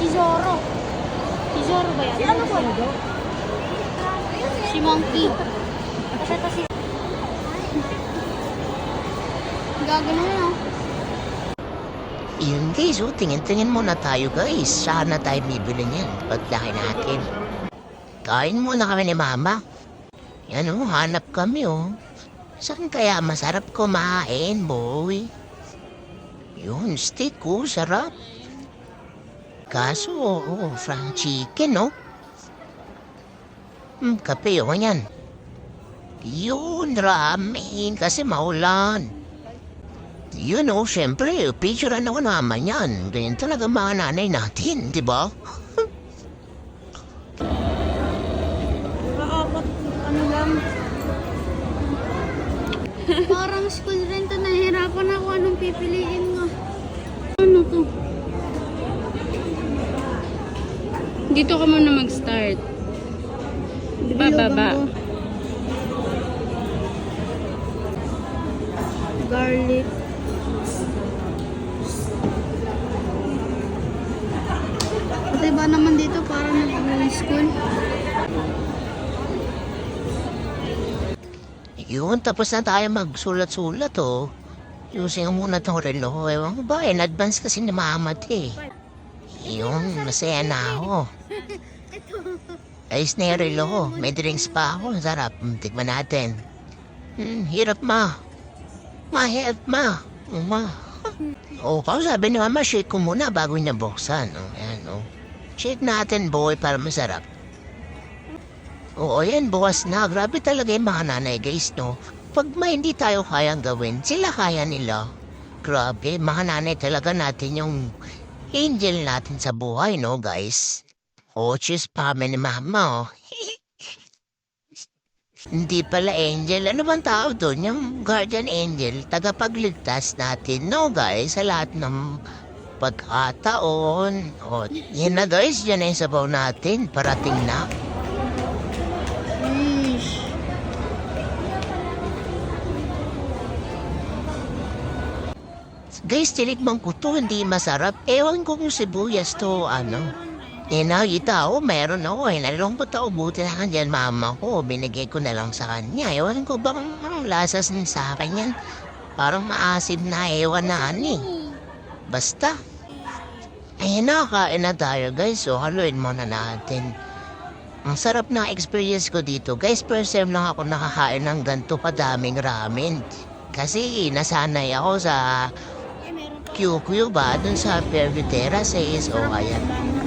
Si Zoro. Si Zoro ba yan? Si ano po? Si Monkey. Kasi ito si... Gagano na. Yun guys, tingin-tingin muna tayo guys. Saan na tayo bibili niyan? Paglaki natin. Kain muna kami ni mama. Yan hanap kami Saan kaya masarap kumain, boy? Yun, steak sarap. Kaso, fried chicken, kape yan. Yun, ramen, kasi maulan. Yun syempre, picturean ako naman yan. Ganyan talaga mga nanay natin, di ba? Kaapat, ano lang. Parang school rin to, nahihirapan ako anong pipiliin nga. Ano to? Dito ka muna mag-start. Bababa. Garlic. Pati ba naman dito parang nag-school? Yun, tapos na tayo magsulat-sulat, Using muna itong relo. Ewan ko ba, in advance kasi ni mama Yun, masaya na ako. Ayos na yung relo ko. May drinks pa ako. Sarap. Tikman natin. Hirap Mahirap Ma. Sabi ni mama, shake ko muna bago niya buksan. Ayan, Shake natin, boy, para masarap. Yan, bukas na. Grabe talaga yung mga nanay, guys, Pag may hindi tayo kayang gawin, sila kaya nila. Grabe, mga nanay talaga natin yung angel natin sa buhay, guys? Cheers pa kami ni mama, Hindi pala angel. Ano bang tawag doon? Yung guardian angel, tagapagligtas natin, guys? Sa lahat ng pagkataon. Yan na, guys. Yan na yung sabaw natin. Parating na. Guys, tinikman ko to, hindi masarap. Ewan ko yung sibuyas to, nakita meron ako nalungkot ako, buti na dyan mama ko, binigay ko na lang sa kanya. Ewan ko bang lasas niya sa akin yan. Parang maasim na, ewan na Basta. Ayun na, kain na tayo guys, haluin muna natin. Ang sarap na experience ko dito. Guys, first time lang ako nakakain ng ganito kadaming ramen. Kasi nasanay ako sa QQ ba? Dun sa Pervitera says, ayan.